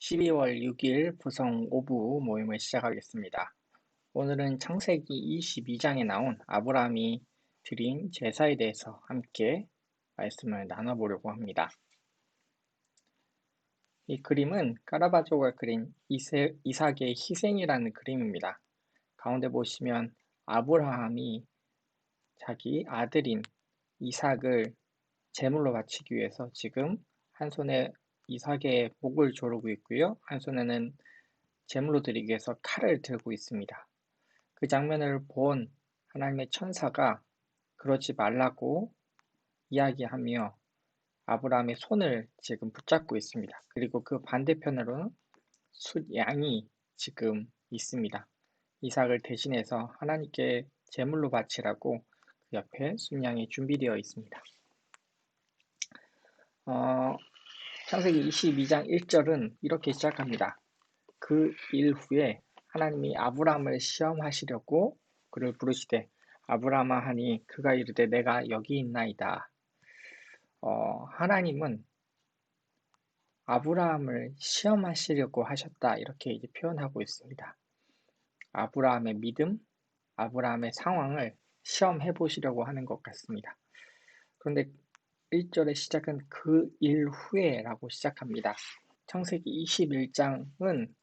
12월 6일 부성 오부 모임을 시작하겠습니다. 오늘은 창세기 22장에 나온 아브라함이 드린 제사에 대해서 함께 말씀을 나눠보려고 합니다. 이 그림은 카라바조가 그린 이삭의 희생이라는 그림입니다. 가운데 보시면 아브라함이 자기 아들인 이삭을 제물로 바치기 위해서 지금 한 손에 이삭의 목을 조르고 있고요. 한 손에는 제물로 드리기 위해서 칼을 들고 있습니다. 그 장면을 본 하나님의 천사가 그러지 말라고 이야기하며 아브라함의 손을 지금 붙잡고 있습니다. 그리고 그 반대편으로는 숫양이 지금 있습니다. 이삭을 대신해서 하나님께 제물로 바치라고 그 옆에 숫양이 준비되어 있습니다. 창세기 22장 1절은 이렇게 시작합니다. 그 일 후에 하나님이 아브라함을 시험하시려고 그를 부르시되 아브라함아 하니 그가 이르되 내가 여기 있나이다. 하나님은 아브라함을 시험하시려고 하셨다 이렇게 이제 표현하고 있습니다. 아브라함의 믿음, 아브라함의 상황을 시험해 보시려고 하는 것 같습니다. 그런데 1절의 시작은 그 일 후에라고 시작합니다. 창세기 21장은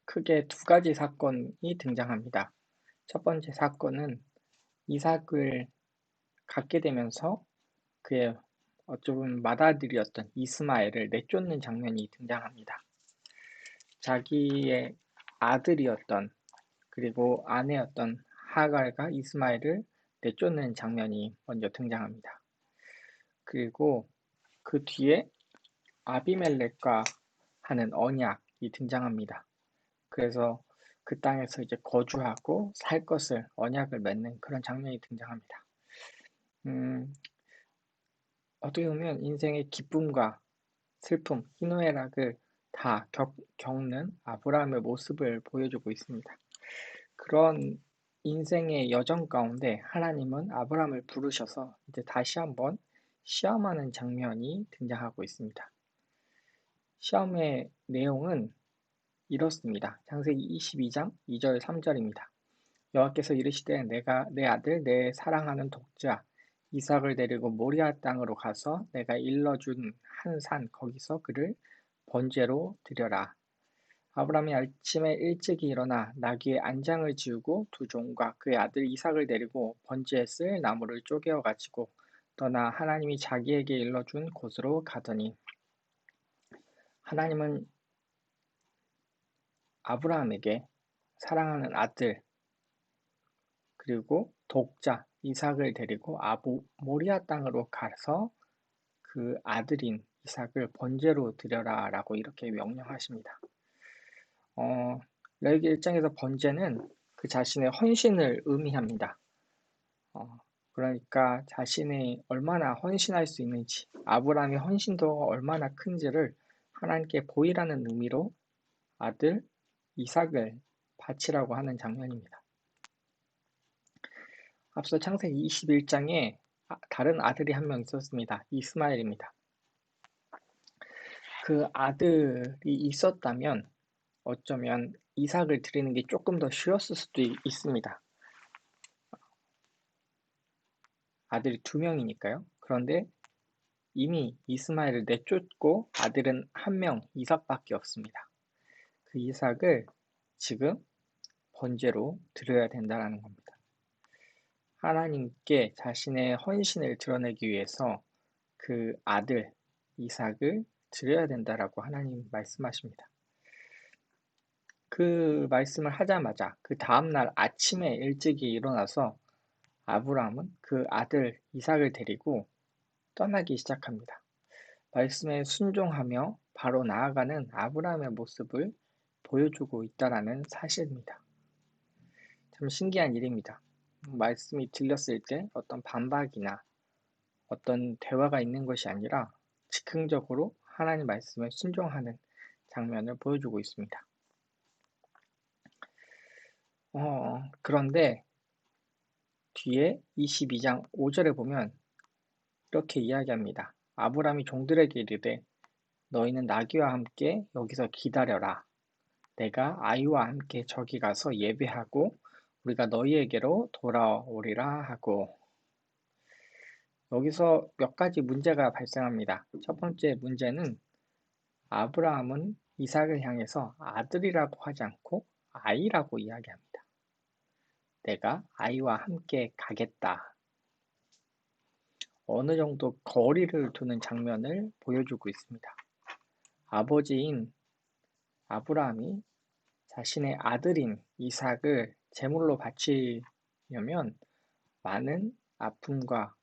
크게 두 가지 사건이 등장합니다. 첫 번째 사건은 이삭을 갖게 되면서 그의 어쩌면 맏아들이었던 이스마엘을 내쫓는 장면이 등장합니다. 자기의 아들이었던 그리고 아내였던 하갈과 이스마엘을 내쫓는 장면이 먼저 등장합니다. 그리고 그 뒤에 아비멜렉과 하는 언약이 등장합니다. 그래서 그 땅에서 이제 거주하고 살 것을 언약을 맺는 그런 장면이 등장합니다. 어떻게 보면 인생의 기쁨과 슬픔, 희노애락을 다 겪는 아브라함의 모습을 보여주고 있습니다. 그런 인생의 여정 가운데 하나님은 아브라함을 부르셔서 이제 다시 한번 시험하는 장면이 등장하고 있습니다. 시험의 내용은 이렇습니다. 창세기 22장 2절 3절입니다. 여호와께서 이르시되 내가 내 아들 내 사랑하는 독자 이삭을 데리고 모리아 땅으로 가서 내가 일러준 한 산 거기서 그를 번제로 드려라. 아브라함이 아침에 일찍이 일어나 나귀의 안장을 지우고 두 종과 그의 아들 이삭을 데리고 번제에 쓸 나무를 쪼개어 가지고 떠나 하나님이 자기에게 일러준 곳으로 가더니 하나님은 아브라함에게 사랑하는 아들 그리고 독자 이삭을 데리고 모리아 땅으로 가서 그 아들인 이삭을 번제로 드려라 라고 이렇게 명령하십니다. 레위기 1장에서 번제는 그 자신의 헌신을 의미합니다. 그러니까 자신이 얼마나 헌신할 수 있는지 아브라함의 헌신도가 얼마나 큰지를 하나님께 보이라는 의미로 아들 이삭을 바치라고 하는 장면입니다. 앞서 창세기 21장에 다른 아들이 한 명 있었습니다. 이스마엘입니다. 그 아들이 있었다면 어쩌면 이삭을 드리는 게 조금 더 쉬웠을 수도 있습니다. 아들이 두 명이니까요. 그런데 이미 이스마엘을 내쫓고 아들은 한 명, 이삭밖에 없습니다. 그 이삭을 지금 번제로 드려야 된다는 겁니다. 하나님께 자신의 헌신을 드러내기 위해서 그 아들 이삭을 드려야 된다라고 하나님 말씀하십니다. 그 말씀을 하자마자 그 다음날 아침에 일찍이 일어나서 아브라함은 그 아들 이삭을 데리고 떠나기 시작합니다. 말씀에 순종하며 바로 나아가는 아브라함의 모습을 보여주고 있다라는 사실입니다. 참 신기한 일입니다. 말씀이 들렸을 때 어떤 반박이나 어떤 대화가 있는 것이 아니라 즉흥적으로 하나님 말씀에 순종하는 장면을 보여주고 있습니다. 그런데 뒤에 22장 5절에 보면 이렇게 이야기합니다. 아브라함이 종들에게 이르되 너희는 나귀와 함께 여기서 기다려라. 내가 아이와 함께 저기 가서 예배하고 우리가 너희에게로 돌아오리라 하고. 여기서 몇 가지 문제가 발생합니다. 첫 번째 문제는 아브라함은 이삭을 향해서 아들이라고 하지 않고 아이라고 이야기합니다. 내가 아이와 함께 가겠다. 어느 정도 거리를 두는 장면을 보여주고 있습니다. 아버지인 아브라함이 자신의 아들인 이삭을 제물로 바치려면 많은 아픔과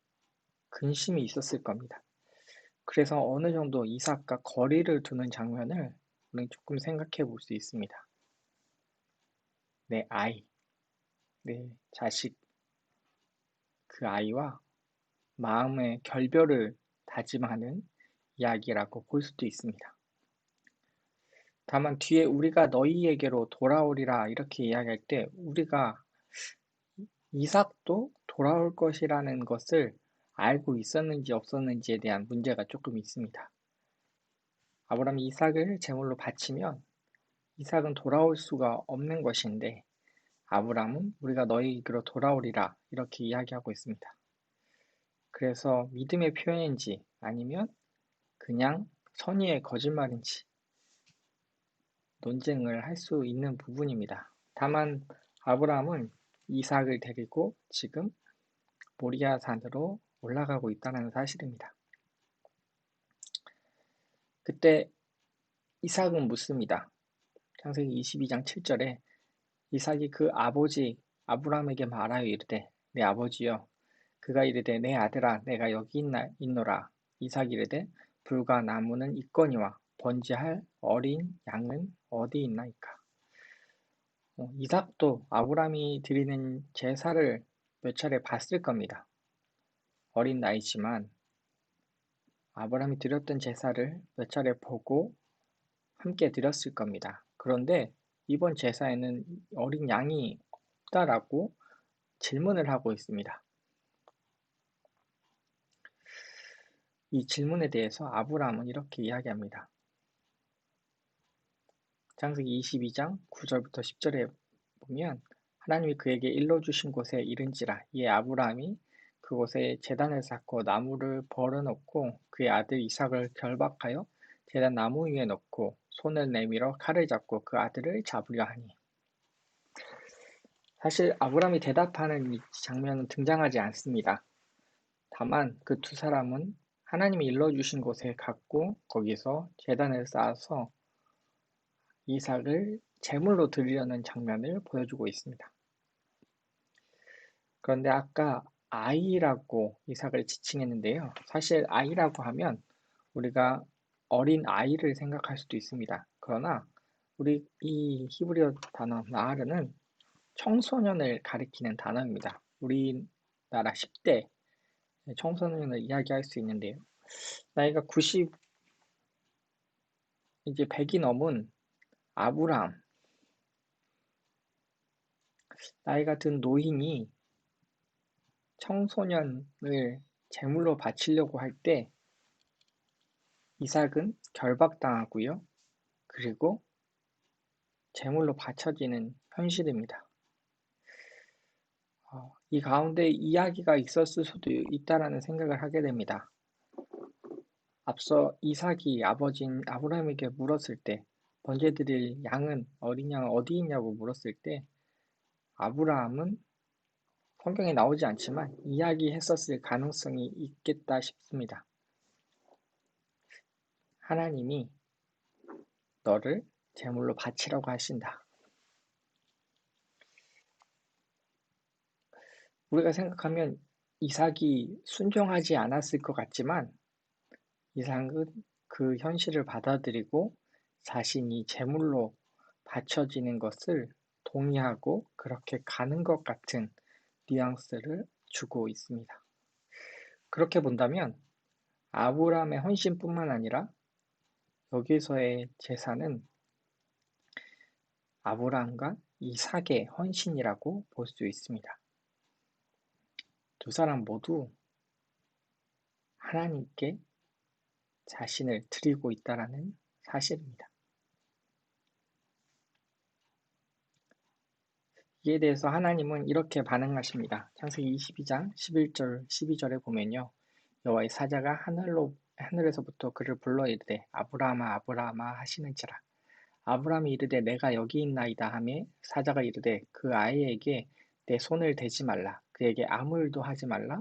근심이 있었을 겁니다. 그래서 어느 정도 이삭과 거리를 두는 장면을 우리는 조금 생각해 볼 수 있습니다. 내 아이, 내 자식, 그 아이와 마음의 결별을 다짐하는 이야기라고 볼 수도 있습니다. 다만 뒤에 우리가 너희에게로 돌아오리라 이렇게 이야기할 때 우리가 이삭도 돌아올 것이라는 것을 알고 있었는지 없었는지에 대한 문제가 조금 있습니다. 아브라함이 이삭을 제물로 바치면 이삭은 돌아올 수가 없는 것인데 아브라함은 우리가 너희에게로 돌아오리라 이렇게 이야기하고 있습니다. 그래서 믿음의 표현인지 아니면 그냥 선의의 거짓말인지 논쟁을 할 수 있는 부분입니다. 다만 아브라함은 이삭을 데리고 지금 모리아 산으로 올라가고 있다는 사실입니다. 그때 이삭은 묻습니다. 창세기 22장 7절에 이삭이 그 아버지 아브라함에게 말하여 이르되 내 아버지여. 그가 이르되 내 아들아 내가 여기 있노라. 이삭이 이르되 불과 나무는 있거니와 번제할 어린 양은 어디 있나이까. 이삭도 아브라함이 드리는 제사를 몇 차례 봤을 겁니다. 어린 나이지만 아브라함이 드렸던 제사를 몇 차례 보고 함께 드렸을 겁니다. 그런데 이번 제사에는 어린 양이 없다라고 질문을 하고 있습니다. 이 질문에 대해서 아브라함은 이렇게 이야기합니다. 창세기 22장 9절부터 10절에 보면 하나님이 그에게 일러주신 곳에 이른지라 이에 아브라함이 그곳에 제단을 쌓고 나무를 벌어놓고 그의 아들 이삭을 결박하여 제단 나무 위에 놓고 손을 내밀어 칼을 잡고 그 아들을 잡으려 하니. 사실 아브라함이 대답하는 이 장면은 등장하지 않습니다. 다만 그 두 사람은 하나님이 일러주신 곳에 갔고 거기서 제단을 쌓아서 이삭을 제물로 드리려는 장면을 보여주고 있습니다. 그런데 아까 아이라고 이삭을 지칭했는데요. 사실 아이라고 하면 우리가 어린 아이를 생각할 수도 있습니다. 그러나 우리 이 히브리어 단어 나하르는 청소년을 가리키는 단어입니다. 우리나라 10대 청소년을 이야기할 수 있는데요. 나이가 90, 이제 100이 넘은 아브라함, 나이가 든 노인이 청소년을 제물로 바치려고 할 때 이삭은 결박당하고요. 그리고 제물로 바쳐지는 현실입니다. 이 가운데 이야기가 있었을 수도 있다라는 생각을 하게 됩니다. 앞서 이삭이 아버지인 아브라함에게 물었을 때 번제 드릴 양은 어린 양은 어디 있냐고 물었을 때 아브라함은 성경에 나오지 않지만 이야기했었을 가능성이 있겠다 싶습니다. 하나님이 너를 제물로 바치라고 하신다. 우리가 생각하면 이삭이 순종하지 않았을 것 같지만 이삭은 그 현실을 받아들이고 자신이 제물로 바쳐지는 것을 동의하고 그렇게 가는 것 같은 뉘앙스를 주고 있습니다. 그렇게 본다면 아브라함의 헌신뿐만 아니라 여기서의 제사는 아브라함과 이삭의 헌신이라고 볼 수 있습니다. 두 사람 모두 하나님께 자신을 드리고 있다라는 사실입니다. 이에 대해서 하나님은 이렇게 반응하십니다. 창세기 22장 11절 12절에 보면요. 여호와의 사자가 하늘에서부터 그를 불러 이르되 아브라함아 아브라함아 하시는지라. 아브라함이 이르되 내가 여기 있나이다 하매 사자가 이르되 그 아이에게 내 손을 대지 말라. 그에게 아무 일도 하지 말라.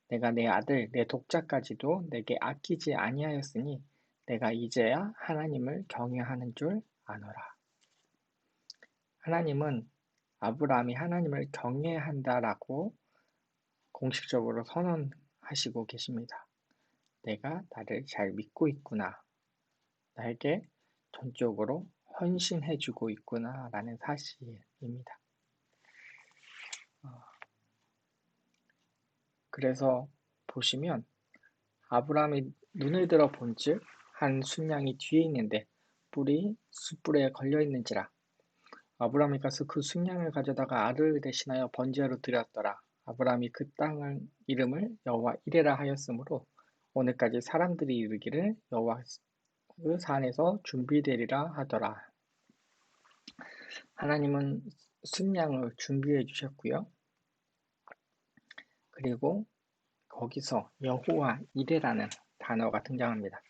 내가 내 아들 내 독자까지도 내게 아끼지 아니하였으니 내가 이제야 하나님을 경외하는 줄 아노라. 하나님은 아브라함이 하나님을 경외한다라고 공식적으로 선언하시고 계십니다. 내가 나를 잘 믿고 있구나. 나에게 전적으로 헌신해주고 있구나 라는 사실입니다. 그래서 보시면 아브라함이 눈을 들어 본즉 한 순양이 뒤에 있는데 뿔이 숯불에 걸려 있는지라. 아브라함이 가서 그 순양을 가져다가 아들을 대신하여 번제로 드렸더라. 아브라함이 그 땅을 이름을 여호와 이레라 하였으므로 오늘까지 사람들이 이르기를 여호와 그 산에서 준비되리라 하더라. 하나님은 순양을 준비해 주셨고요. 그리고 거기서 여호와 이레라는 단어가 등장합니다.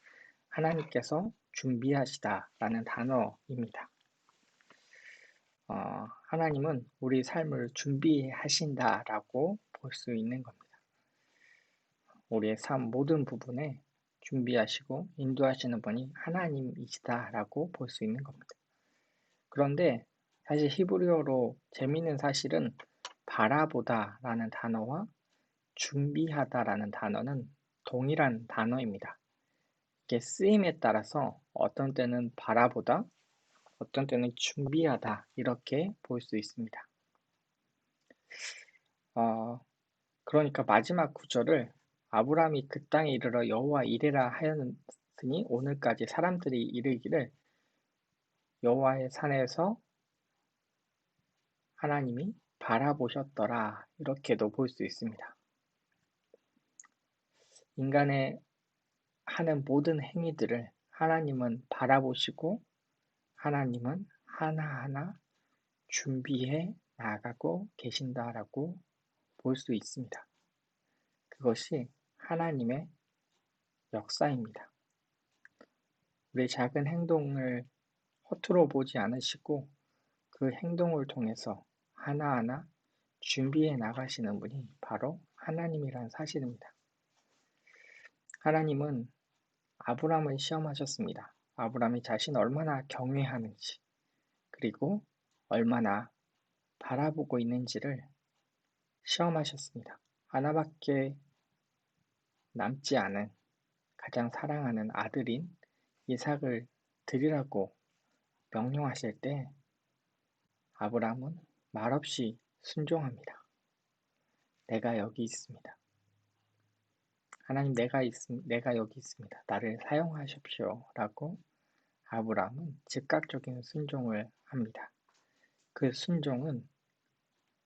하나님께서 준비하시다라는 단어입니다. 하나님은 우리 삶을 준비하신다라고 볼 수 있는 겁니다. 우리의 삶 모든 부분에 준비하시고 인도하시는 분이 하나님이시다라고 볼 수 있는 겁니다. 그런데 사실 히브리어로 재미있는 사실은 바라보다라는 단어와 준비하다라는 단어는 동일한 단어입니다. 이게 쓰임에 따라서 어떤 때는 바라보다, 어떤 때는 준비하다 이렇게 볼 수 있습니다. 그러니까 마지막 구절을 아브라함이 그 땅에 이르러 여호와 이레라 하였으니 오늘까지 사람들이 이르기를 여호와의 산에서 하나님이 바라보셨더라 이렇게도 볼 수 있습니다. 인간의 하는 모든 행위들을 하나님은 바라보시고 하나님은 하나하나 준비해 나가고 계신다라고 볼 수 있습니다. 그것이 하나님의 역사입니다. 우리의 작은 행동을 허투루 보지 않으시고 그 행동을 통해서 하나하나 준비해 나가시는 분이 바로 하나님이라는 사실입니다. 하나님은 아브라함을 시험하셨습니다. 아브라함이 자신을 얼마나 경외하는지 그리고 얼마나 바라보고 있는지를 시험하셨습니다. 하나밖에 남지 않은 가장 사랑하는 아들인 이삭을 드리라고 명령하실 때 아브라함은 말없이 순종합니다. 내가 여기 있습니다. 하나님 내가 여기 있습니다. 나를 사용하십시오. 라고 아브라함은 즉각적인 순종을 합니다. 그 순종은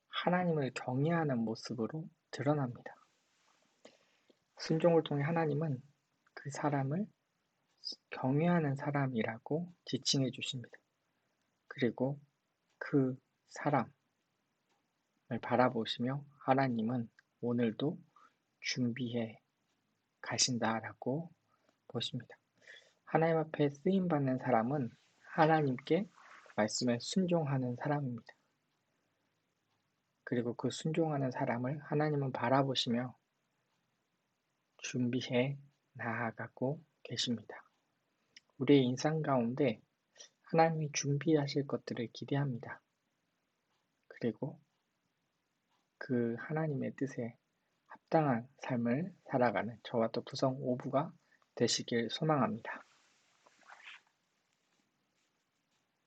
하나님을 경외하는 모습으로 드러납니다. 순종을 통해 하나님은 그 사람을 경외하는 사람이라고 지칭해 주십니다. 그리고 그 사람을 바라보시며 하나님은 오늘도 준비해 가신다라고 보십니다. 하나님 앞에 쓰임받는 사람은 하나님께 말씀에 순종하는 사람입니다. 그리고 그 순종하는 사람을 하나님은 바라보시며 준비해 나아가고 계십니다. 우리의 인생 가운데 하나님이 준비하실 것들을 기대합니다. 그리고 그 하나님의 뜻에 합당한 삶을 살아가는 저와 또 구성 오부가 되시길 소망합니다.